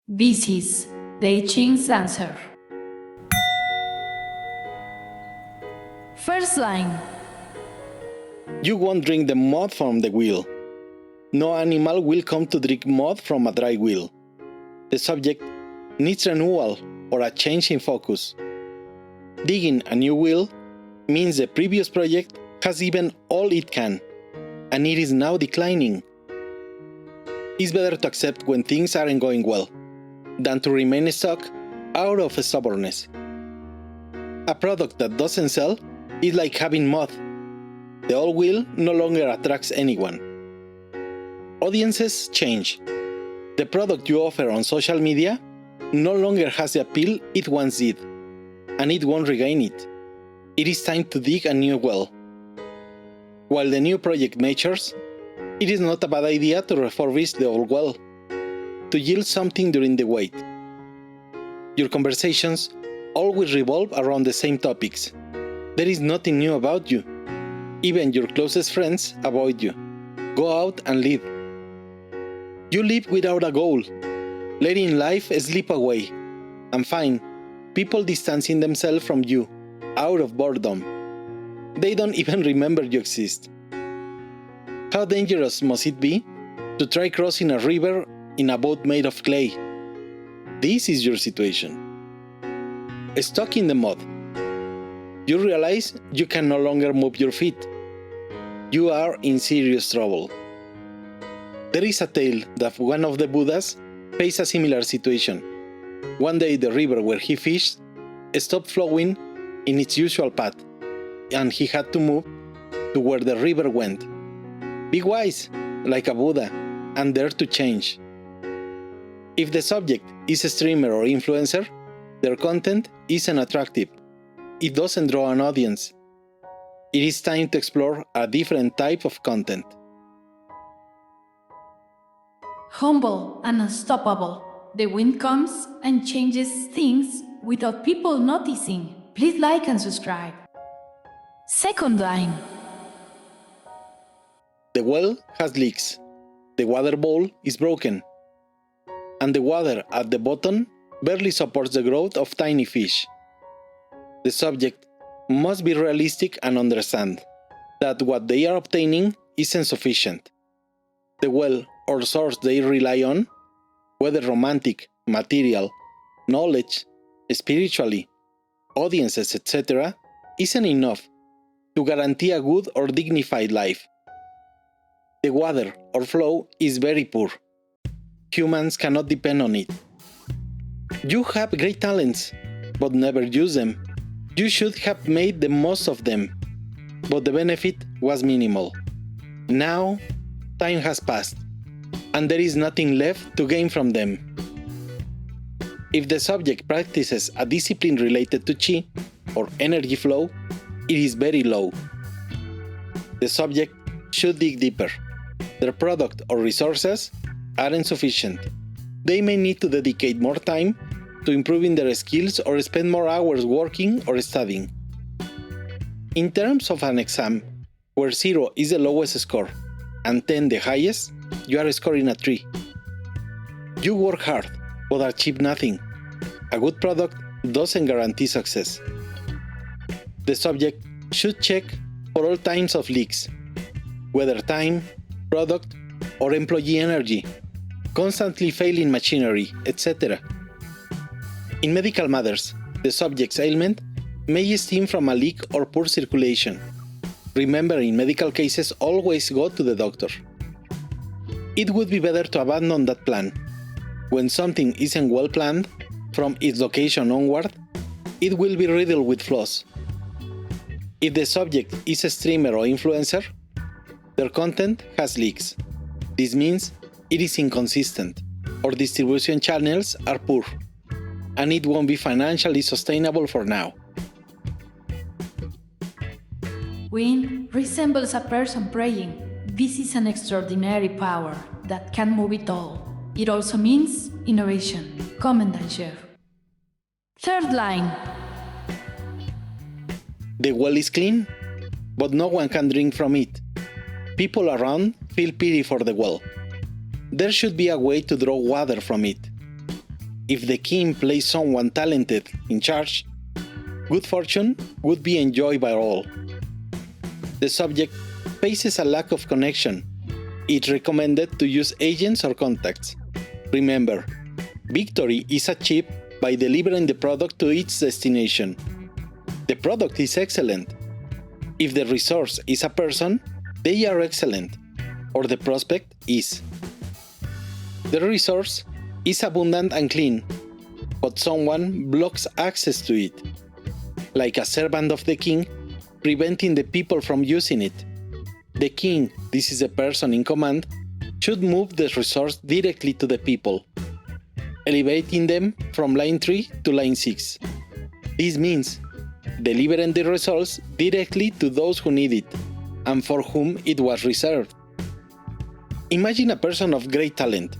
This is the I Ching's answer. First line. You won't drink the mud from the wheel. No animal will come to drink mud from a dry wheel. The subject needs renewal or a change in focus. Digging a new wheel means the previous project has given all it can, and it is now declining. It's better to accept when things aren't going well than to remain stuck out of stubbornness. A product that doesn't sell is like having mud. The old wheel no longer attracts anyone. Audiences change. The product you offer on social media no longer has the appeal it once did, and it won't regain it. It is time to dig a new well. While the new project matures, it is not a bad idea to refurbish the old well, to yield something during the wait. Your conversations always revolve around the same topics. There is nothing new about you. Even your closest friends avoid you. Go out and live. You live without a goal, letting life slip away. And find people distancing themselves from you, out of boredom. They don't even remember you exist. How dangerous must it be to try crossing a river in a boat made of clay? This is your situation. Stuck in the mud. You realize you can no longer move your feet. You are in serious trouble. There is a tale that one of the Buddhas faced a similar situation. One day the river where he fished stopped flowing in its usual path, and he had to move to where the river went. Be wise, like a Buddha, and dare to change. If the subject is a streamer or influencer, their content isn't attractive. It doesn't draw an audience. It is time to explore a different type of content. Humble and unstoppable. The wind comes and changes things without people noticing. Please like and subscribe. Second line. The well has leaks. The water bowl is broken. And the water at the bottom barely supports the growth of tiny fish. The subject must be realistic and understand that what they are obtaining isn't sufficient. The well or source they rely on, whether romantic, material, knowledge, spiritually, audiences, etc., isn't enough to guarantee a good or dignified life. The water or flow is very poor. Humans cannot depend on it. You have great talents, but never use them. You should have made the most of them, but the benefit was minimal. Now, time has passed, and there is nothing left to gain from them. If the subject practices a discipline related to Qi or energy flow, it is very low. The subject should dig deeper. Their product or resources aren't sufficient. They may need to dedicate more time to improving their skills or spend more hours working or studying. In terms of an exam, where 0 is the lowest score and 10 the highest, you are scoring a 3. You work hard, but achieve nothing. A good product doesn't guarantee success. The subject should check for all kinds of leaks, whether time, product, or employee energy, constantly failing machinery, etc. In medical matters, the subject's ailment may stem from a leak or poor circulation. Remember, in medical cases, always go to the doctor. It would be better to abandon that plan. When something isn't well planned, from its location onward, it will be riddled with flaws. If the subject is a streamer or influencer, their content has leaks. This means it is inconsistent, or distribution channels are poor, and it won't be financially sustainable for now. Wind resembles a person praying. This is an extraordinary power that can move it all. It also means innovation. Comment and share. Third line. The well is clean, but no one can drink from it. People around feel pity for the well. There should be a way to draw water from it. If the king places someone talented in charge, good fortune would be enjoyed by all. The subject faces a lack of connection. It's recommended to use agents or contacts. Remember, victory is achieved by delivering the product to its destination. The product is excellent. If the resource is a person, they are excellent, or the prospect is. The resource is abundant and clean, but someone blocks access to it, like a servant of the king, preventing the people from using it. The king, this is a person in command, should move the resource directly to the people, elevating them from line 3 to line 6. This means delivering the resource directly to those who need it, and for whom it was reserved. Imagine a person of great talent,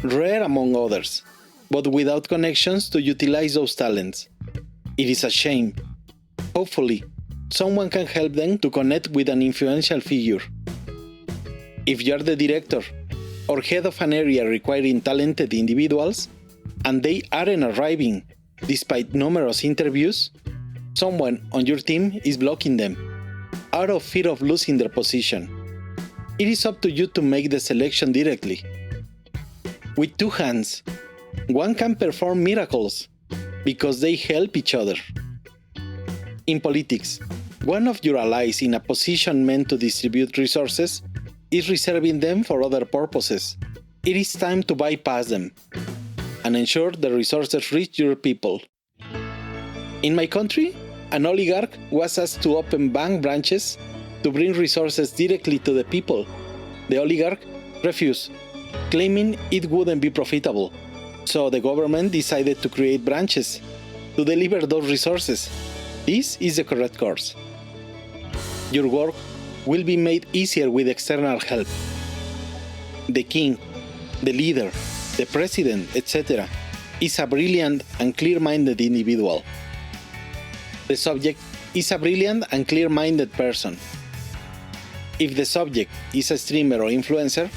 rare among others, but without connections to utilize those talents. It is a shame. Hopefully, someone can help them to connect with an influential figure. If you're the director or head of an area requiring talented individuals, and they aren't arriving despite numerous interviews, someone on your team is blocking them, out of fear of losing their position. It is up to you to make the selection directly. With two hands, one can perform miracles because they help each other. In politics, one of your allies in a position meant to distribute resources is reserving them for other purposes. It is time to bypass them and ensure the resources reach your people. In my country, an oligarch was asked to open bank branches to bring resources directly to the people. The oligarch refused, claiming it wouldn't be profitable. So the government decided to create branches to deliver those resources. This is the correct course. Your work will be made easier with external help. The king, the leader, the president, etc., is a brilliant and clear-minded individual. The subject is a brilliant and clear-minded person. If the subject is a streamer or influencer,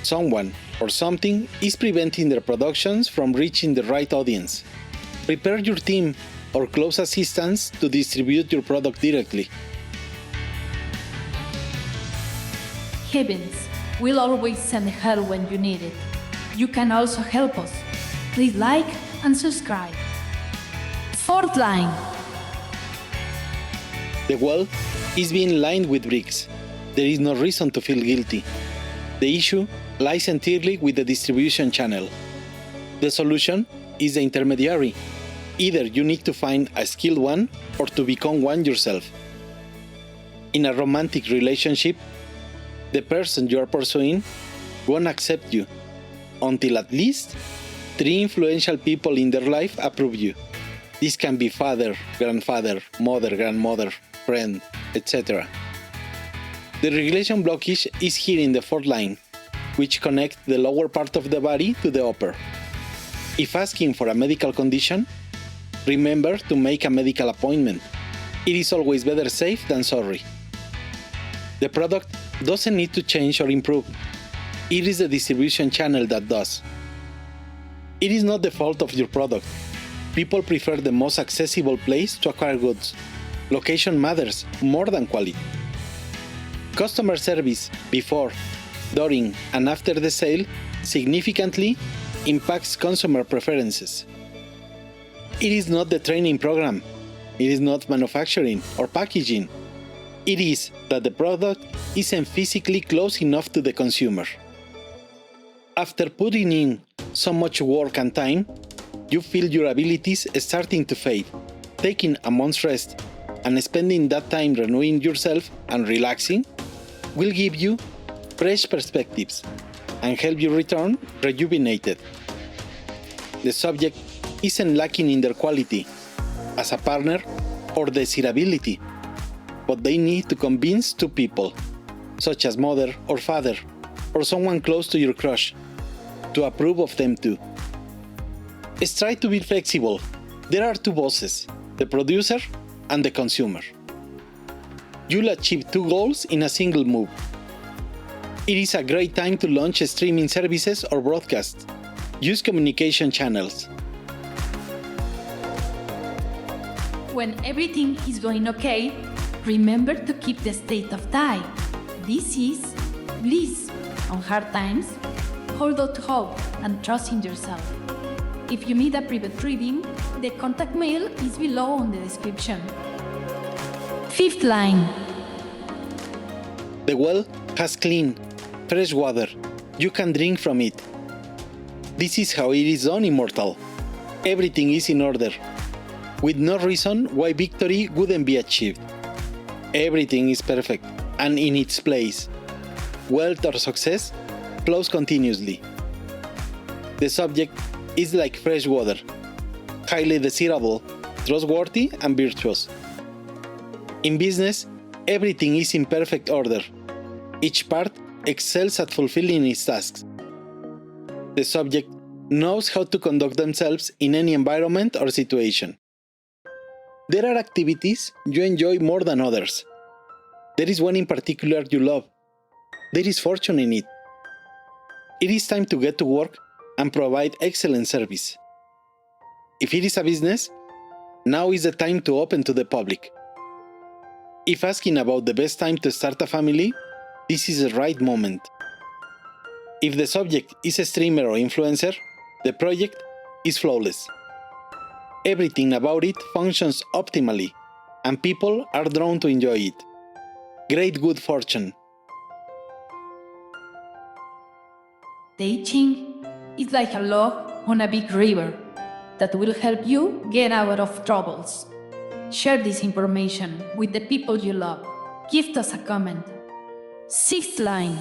someone or something is preventing their productions from reaching the right audience. Prepare your team or close assistants to distribute your product directly. Heavens, we'll always send help when you need it. You can also help us. Please like and subscribe. Fourth line. The wall is being lined with bricks. There is no reason to feel guilty. The issue lies entirely with the distribution channel. The solution is the intermediary. Either you need to find a skilled one or to become one yourself. In a romantic relationship, the person you are pursuing won't accept you until at least 3 influential people in their life approve you. This can be father, grandfather, mother, grandmother, friend, etc. The regulation blockage is here in the fourth line, which connects the lower part of the body to the upper. If asking for a medical condition, remember to make a medical appointment. It is always better safe than sorry. The product doesn't need to change or improve. It is the distribution channel that does. It is not the fault of your product. People prefer the most accessible place to acquire goods. Location matters more than quality. Customer service before, during, and after the sale significantly impacts consumer preferences. It is not the training program. It is not manufacturing or packaging. It is that the product isn't physically close enough to the consumer. After putting in so much work and time, you feel your abilities starting to fade. Taking a month's rest and spending that time renewing yourself and relaxing will give you fresh perspectives and help you return rejuvenated. The subject isn't lacking in their quality as a partner or desirability, but they need to convince 2 people, such as mother or father, or someone close to your crush, to approve of them too. Try to be flexible. There are 2 bosses, the producer and the consumer. You'll achieve 2 goals in a single move. It is a great time to launch streaming services or broadcasts. Use communication channels. When everything is going okay, remember to keep the state of die. This is bliss. On hard times, hold out hope and trust in yourself. If you need a private reading, the contact mail is below on the description. Fifth line. The well has clean, fresh water. You can drink from it. This is how it is done, immortal. Everything is in order, with no reason why victory wouldn't be achieved. Everything is perfect and in its place. Wealth or success flows continuously. The subject is like fresh water, highly desirable, trustworthy, and virtuous. In business, everything is in perfect order. Each part excels at fulfilling its tasks. The subject knows how to conduct themselves in any environment or situation. There are activities you enjoy more than others. There is one in particular you love. There is fortune in it. It is time to get to work and provide excellent service. If it is a business, now is the time to open to the public. If asking about the best time to start a family, this is the right moment. If the subject is a streamer or influencer, the project is flawless. Everything about it functions optimally, and people are drawn to enjoy it. Great good fortune. The I Ching is like a log on a big river that will help you get out of troubles. Share this information with the people you love. Give us a comment. Sixth line.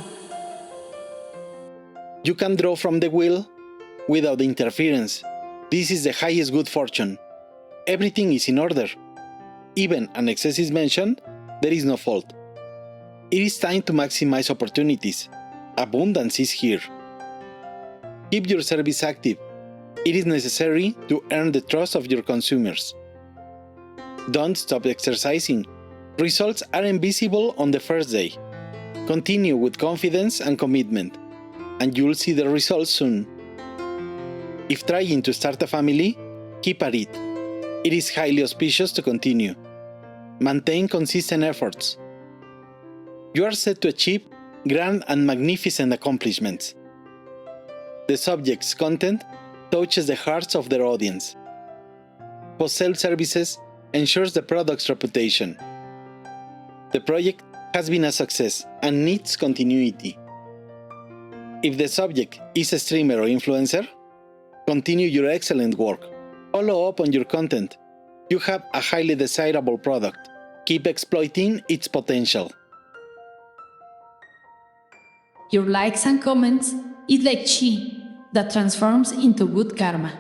You can draw from the wheel without interference. This is the highest good fortune. Everything is in order. Even an excess is mentioned, there is no fault. It is time to maximize opportunities. Abundance is here. Keep your service active. It is necessary to earn the trust of your consumers. Don't stop exercising. Results are invisible on the first day. Continue with confidence and commitment, and you'll see the results soon. If trying to start a family, keep at it. It is highly auspicious to continue. Maintain consistent efforts. You are set to achieve grand and magnificent accomplishments. The subject's content touches the hearts of their audience. Post-sale services ensures the product's reputation. The project has been a success and needs continuity. If the subject is a streamer or influencer, continue your excellent work. Follow up on your content. You have a highly desirable product. Keep exploiting its potential. Your likes and comments is like chi that transforms into good karma.